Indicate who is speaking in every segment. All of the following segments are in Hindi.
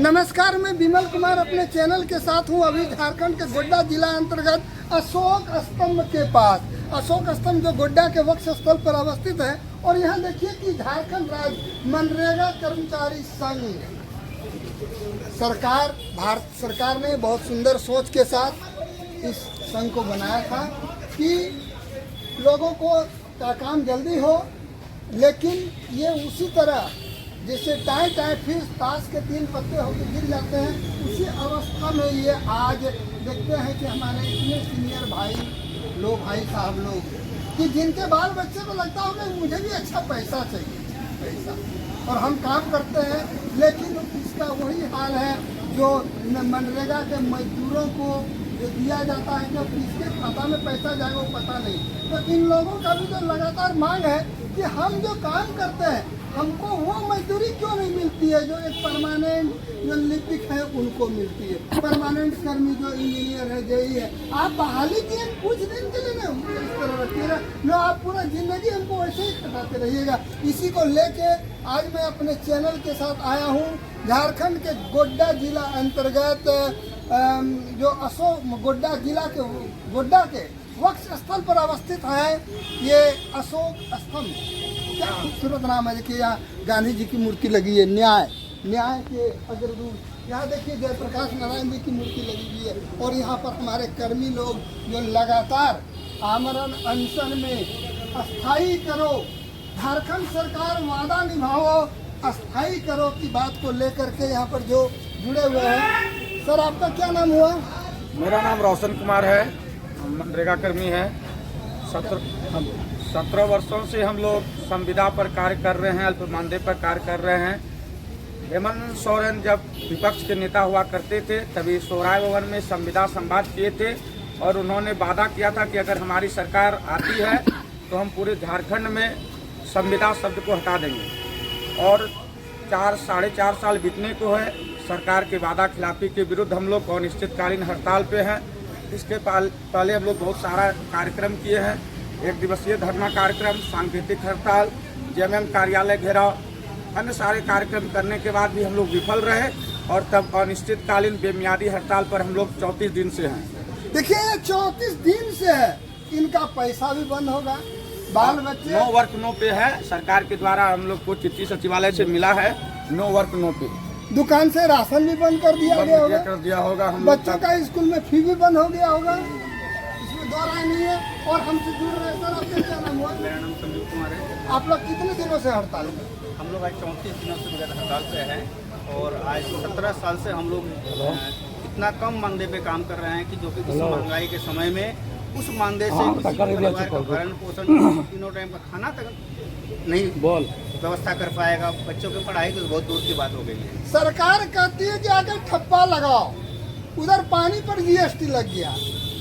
Speaker 1: नमस्कार, मैं विमल कुमार अपने चैनल के साथ हूँ। अभी झारखंड के गोड्डा जिला अंतर्गत अशोक स्तंभ के पास, अशोक स्तंभ जो गोड्डा के वक्ष स्थल पर अवस्थित है। और यहाँ देखिए कि झारखंड राज्य मनरेगा कर्मचारी संघ सरकार, भारत सरकार ने बहुत सुंदर सोच के साथ इस संघ को बनाया था कि लोगों का काम जल्दी हो, लेकिन ये उसी तरह जैसे टाई फिर ताश के 3 पत्ते होकर गिर जाते हैं, उसी अवस्था में ये आज देखते हैं कि हमारे इतने सीनियर भाई साहब लोग कि जिनके बाल बच्चे को लगता होगा मुझे भी अच्छा पैसा चाहिए, पैसा, और हम काम करते हैं, लेकिन इसका वही हाल है जो मनरेगा के मजदूरों को जो दिया जाता है, जब किसके खाता में पैसा जाएगा वो पता नहीं। तो इन लोगों का भी जो लगातार मांग है कि हम जो काम करते हैं हमको वो मजदूरी क्यों नहीं मिलती है जो एक परमानेंट जो लिपिक है उनको मिलती है, परमानेंट कर्मी जो इंजीनियर है, जेई है। आप बहाली किए कुछ दिन के लिए ना इस तरह रखिएगा, लो आप पूरा जिंदगी हमको वैसे ही खटाते रहिएगा। इसी को लेके आज मैं अपने चैनल के साथ आया हूँ। झारखंड के गोड्डा जिला अंतर्गत जो अशोक गोड्डा जिला के गोड्डा के वक्ष स्थल पर अवस्थित है ये अशोक स्तंभ। क्या खूबसूरत नाम है। देखिए यहाँ गांधी जी की मूर्ति लगी है, न्याय के अग्रदूत। यहाँ देखिए जयप्रकाश नारायण जी की मूर्ति लगी हुई है। और यहाँ पर हमारे कर्मी लोग जो लगातार आमरण अनशन में अस्थायी करो, झारखंड सरकार वादा निभाओ, अस्थायी करो की बात को लेकर के यहाँ पर जो जुड़े हुए हैं। सर आपका क्या नाम हुआ?
Speaker 2: मेरा नाम रोशन कुमार है, मनरेगा कर्मी है। 17 वर्षों से हम लोग संविदा पर कार्य कर रहे हैं, अल्पमानदेय पर कार्य कर रहे हैं। हेमंत सोरेन जब विपक्ष के नेता हुआ करते थे तभी सोहराय भवन में संविदा संवाद किए थे और उन्होंने वादा किया था कि अगर हमारी सरकार आती है तो हम पूरे झारखंड में संविदा शब्द को हटा देंगे। और 4-4.5 साल बीतने को है, सरकार के वादा खिलाफी के विरुद्ध हम लोग अनिश्चितकालीन हड़ताल पे हैं। इसके पहले हम लोग बहुत सारा कार्यक्रम किए हैं, 1 दिवसीय धरना कार्यक्रम, सांकेतिक हड़ताल, जेएमएम कार्यालय घेराव, अन्य सारे कार्यक्रम करने के बाद भी हम लोग विफल रहे और तब अनिश्चितकालीन बेमियादी हड़ताल पर हम लोग 34 दिन से हैं।
Speaker 1: देखिए 34 दिन से है, इनका पैसा भी बंद होगा, बाल बच्चे
Speaker 2: नो वर्क नो पे है। सरकार के द्वारा हम लोग को चिट्ठी सचिवालय से मिला है, नो वर्क नो पे।
Speaker 1: दुकान से राशन भी बंद कर दिया
Speaker 2: दिया होगा। हम
Speaker 1: बच्चों का स्कूल में फी भी बंद हो गया होगा, इसमें दो राय नहीं है। और हमसे जुड़ रहे सर, आपका क्या नाम हुआ?
Speaker 3: मेरा नाम संजीव कुमार है।
Speaker 1: आप लोग कितने दिनों से हड़ताल में?
Speaker 3: हम लोग आज 34 दिनों से बगैर हड़ताल पे हैं और आज 17 साल से हम लोग इतना कम मानदेय पे काम कर रहे हैं कि जो कि इस महंगाई के समय में उस मानदेय से किसी परिवार का भरण पोषण, तीनों टाइम का खाना तक नहीं व्यवस्था कर पाएगा। बच्चों की पढ़ाई तो बहुत दूर की बात हो गई है।
Speaker 1: सरकार कहती है कि आकर ठप्पा लगाओ, उधर पानी पर जीएसटी लग गया,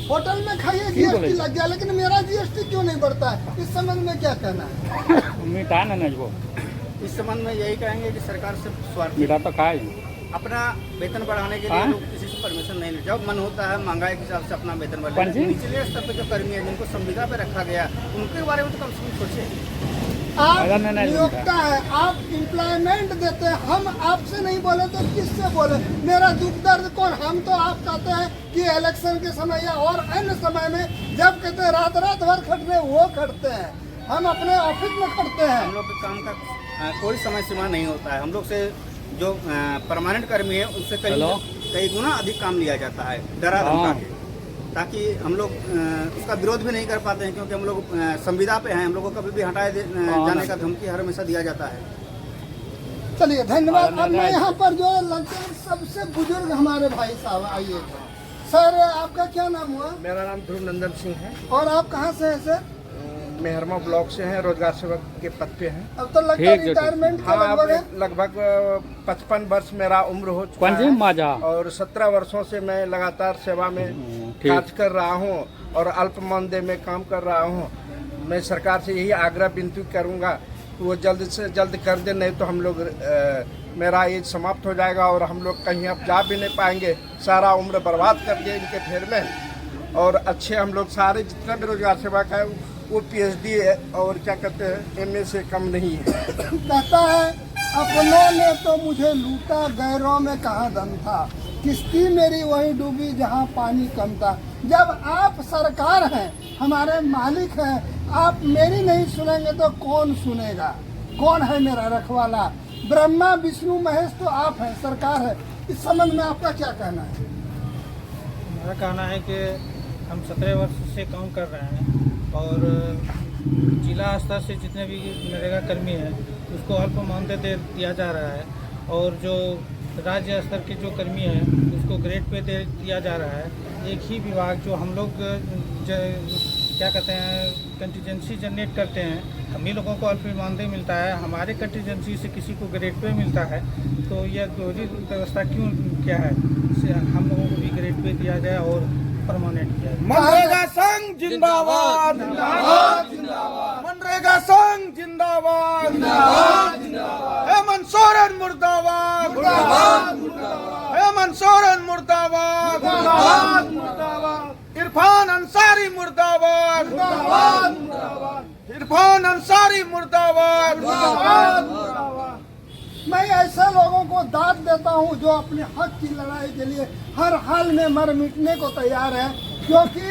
Speaker 1: होटल में खाइए जीएसटी लग गया, लेकिन मेरा जीएसटी क्यों नहीं बढ़ता है? इस संबंध में क्या कहना है?
Speaker 3: इस संबंध में यही कहेंगे कि सरकार से स्वार्थी अपना वेतन बढ़ाने के लिए लोग किसी से परमिशन नहीं लेते। जब मन होता है महंगाई के हिसाब से अपना वेतन बढ़ाते हैं। निचले स्तर पर जो कर्मी है जिनको संविदा पे रखा गया उनके बारे में तो कम से कम सोचे।
Speaker 1: आप नियोक्ता है, आप एम्प्लॉयमेंट देते हैं, हम आपसे नहीं बोले तो किससे बोले? मेरा दुख दर्द कौन? हम तो आप कहते हैं कि इलेक्शन के समय या और अन्य समय में जब कहते हैं रात भर खटने, वो खटते हैं, हम अपने ऑफिस में खटते हैं।
Speaker 3: हम लोग के काम का कोई समय सीमा नहीं होता है। हम लोग से जो परमानेंट कर्मी है उससे कई गुना अधिक काम लिया जाता है, डरा धमका के, ताकि हम लोग उसका विरोध भी नहीं कर पाते हैं, क्योंकि हम लोग संविदा पे हैं। हम लोग को कभी भी हटाए जाने का धमकी हर हमेशा दिया जाता है।
Speaker 1: चलिए धन्यवाद। अब मैं यहाँ पर जो लगते हैं सबसे बुजुर्ग हमारे भाई साहब, आइए सर, आपका क्या नाम हुआ?
Speaker 4: मेरा नाम ध्रुव नंदन सिंह है।
Speaker 1: और आप कहाँ से हैं सर?
Speaker 4: मेहरमा ब्लॉक से हैं, रोजगार सेवक के पद पे हैं।
Speaker 1: अब तो लगता है रिटायरमेंट का लगभग है।
Speaker 4: लगभग 55 वर्ष मेरा उम्र हो चुका है और 17 वर्षों से मैं लगातार सेवा में कार्य कर रहा हूं और अल्प मानदेय में काम कर रहा हूं। मैं सरकार से यही आग्रह विनती करूंगा कि वो जल्द से जल्द कर दे, नहीं तो हम लोग मेरा एज समाप्त हो जाएगा और हम लोग कहीं अब जा भी नहीं पाएंगे। सारा उम्र बर्बाद कर दिया इनके फेर में। और अच्छे हम लोग सारे जितना भी रोजगार सेवक है वो PhD है और क्या कहते हैं MA से कम नहीं है।
Speaker 1: कहता है अपनों ने तो मुझे लूटा, गैरों में कहाँ दम था, किश्ती मेरी वहीं डूबी जहाँ पानी कम था। जब आप सरकार हैं, हमारे मालिक हैं, आप मेरी नहीं सुनेंगे तो कौन सुनेगा? कौन है मेरा रखवाला? ब्रह्मा विष्णु महेश तो आप हैं, सरकार है। इस संबंध में आपका क्या कहना है?
Speaker 5: मेरा कहना है कि हम 17 वर्ष से काम कर रहे हैं और जिला स्तर से जितने भी नरेगा कर्मी हैं उसको अल्प मानदेय दिया जा रहा है, और जो राज्य स्तर के जो कर्मी हैं उसको ग्रेड पे दिया जा रहा है। एक ही विभाग जो हम लोग क्या कहते हैं कंटीजेंसी जनरेट करते हैं, हम ही लोगों को अल्प मानदेय मिलता है, हमारे कंटीजेंसी से किसी को ग्रेड पे मिलता है। तो यह दोहरी व्यवस्था क्यों क्या है? हम लोगों को भी ग्रेड पे दिया जाए और परमानेंट किया जाए।
Speaker 2: मनरेगा संघ जिंदाबाद, मनरेगा संघ जिंदाबाद, हेमंत सोरेन मुर्दाबाद, हेमंत सोरेन मुर्दाबाद, इरफान अंसारी मुर्दाबाद, इरफान अंसारी मुर्दाबाद।
Speaker 1: मैं ऐसे लोगों को दाद देता हूं जो अपने हक की लड़ाई के लिए हर हाल में मर मिटने को तैयार है, क्योंकि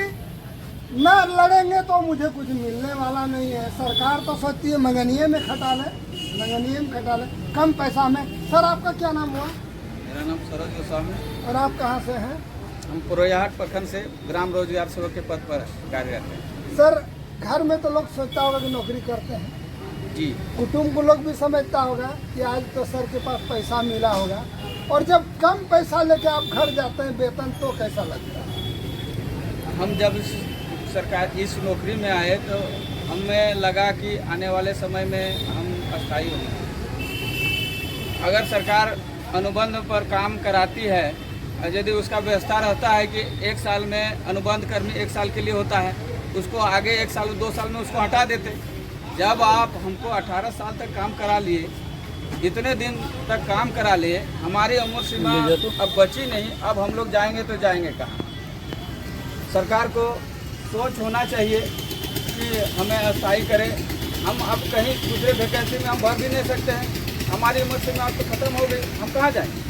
Speaker 1: न लड़ेंगे तो मुझे कुछ मिलने वाला नहीं है। सरकार तो सोचती है मंगनिये में खटा ले, मंगनिये में खटा ले, कम पैसा में। सर आपका क्या नाम हुआ?
Speaker 6: मेरा नाम सरोज गोस्वामी।
Speaker 1: और आप कहाँ से हैं?
Speaker 6: हम पुरोयाहाट प्रखंड से ग्राम रोजगार सेवक के पद पर कार्यरत हैं।
Speaker 1: सर घर में तो लोग सोचता होगा कि नौकरी करते हैं,
Speaker 6: जी।
Speaker 1: कुटुंब को लोग भी समझता होगा कि आज तो सर के पास पैसा मिला होगा, और जब कम पैसा लेके आप घर जाते हैं वेतन, तो कैसा लगता है?
Speaker 6: हम जब सरकार इस नौकरी में आए तो हमें लगा कि आने वाले समय में हम अस्थायी होंगे। अगर सरकार अनुबंध पर काम कराती है, यदि उसका व्यवस्था रहता है कि 1 साल में अनुबंध कर्मी 1 साल के लिए होता है, उसको आगे 1 साल 2 साल में उसको हटा देते। जब आप हमको 18 साल तक काम करा लिए, इतने दिन तक काम करा लिए, हमारी उम्र सीमा अब बची नहीं, अब हम लोग जाएंगे तो जाएंगे कहाँ? सरकार को सोच होना चाहिए कि हमें अस्थायी करें। हम अब कहीं दूसरे वैकेंसी में हम भर भी नहीं सकते हैं, हमारी उम्र सीमा तो खत्म हो गई, हम कहाँ जाएंगे?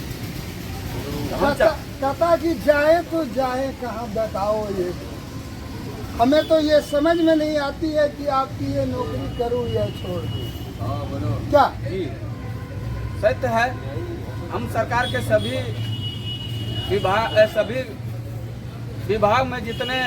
Speaker 1: कहता कि जाए तो जाए कहाँ, बताओ ये। हमें तो ये समझ में नहीं आती है कि आपकी ये नौकरी करूँ या छोड़ दूँ। क्या
Speaker 6: जी सत्य है। हम सरकार के सभी विभाग में जितने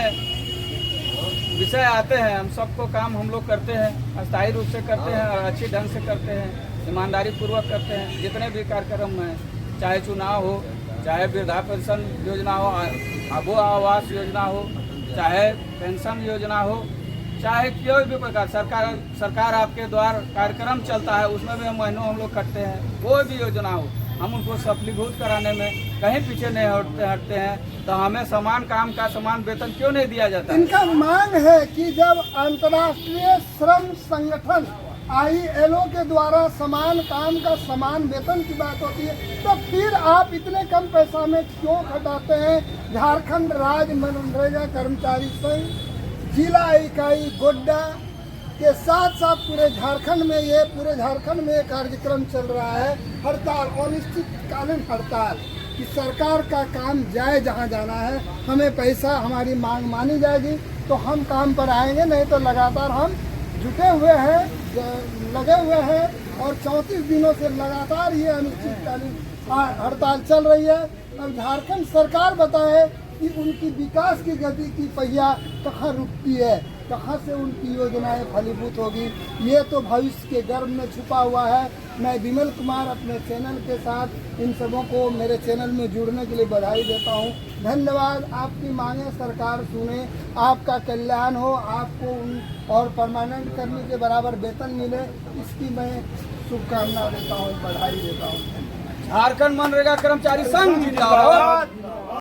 Speaker 6: विषय आते हैं, हम सबको काम हम लोग करते हैं, अस्थायी रूप से करते हैं और अच्छी ढंग से करते हैं, ईमानदारी पूर्वक करते हैं। जितने भी कार्यक्रम हैं, चाहे चुनाव हो, चाहे वृद्धा पेंशन योजना हो, आबो आवास योजना हो, चाहे पेंशन योजना हो, चाहे कोई भी प्रकार सरकार आपके द्वार कार्यक्रम चलता है, उसमें भी महीनों हम लोग करते हैं। कोई भी योजना हो, हम उनको सफलीभूत कराने में कहीं पीछे नहीं हटते हैं। तो हमें समान काम का समान वेतन क्यों नहीं दिया जाता?
Speaker 1: इनका मांग है कि जब अंतर्राष्ट्रीय श्रम संगठन ILO के द्वारा समान काम का समान वेतन की बात होती है, तो फिर आप इतने कम पैसा में क्यों खटाते हैं? झारखंड राज्य मनरेगा कर्मचारी संघ जिला इकाई गोड्डा के साथ साथ पूरे झारखंड में ये कार्यक्रम चल रहा है, हड़ताल, अनिश्चितकालीन हड़ताल, कि सरकार का काम जाए जहां जाना है, हमें पैसा, हमारी मांग मानी जाएगी तो हम काम पर आएंगे, नहीं तो लगातार हम जुटे हुए हैं, लगे हुए हैं, और 34 दिनों से लगातार ये अनिश्चितकालीन हड़ताल चल रही है। अब झारखंड सरकार बताए कि उनकी विकास की गति की पहिया कहाँ रुकती है, कहाँ से उनकी योजनाएं फलीभूत होगी, ये तो भविष्य के गर्भ में छुपा हुआ है। मैं विमल कुमार अपने चैनल के साथ इन सबों को मेरे चैनल में जुड़ने के लिए बधाई देता हूँ। धन्यवाद। आपकी मांगे सरकार सुने, आपका कल्याण हो, आपको और परमानेंट कर्मी के बराबर वेतन मिले, इसकी मैं शुभकामना देता हूँ, बधाई देता हूँ।
Speaker 2: झारखंड मनरेगा कर्मचारी संघ जिंदाबाद।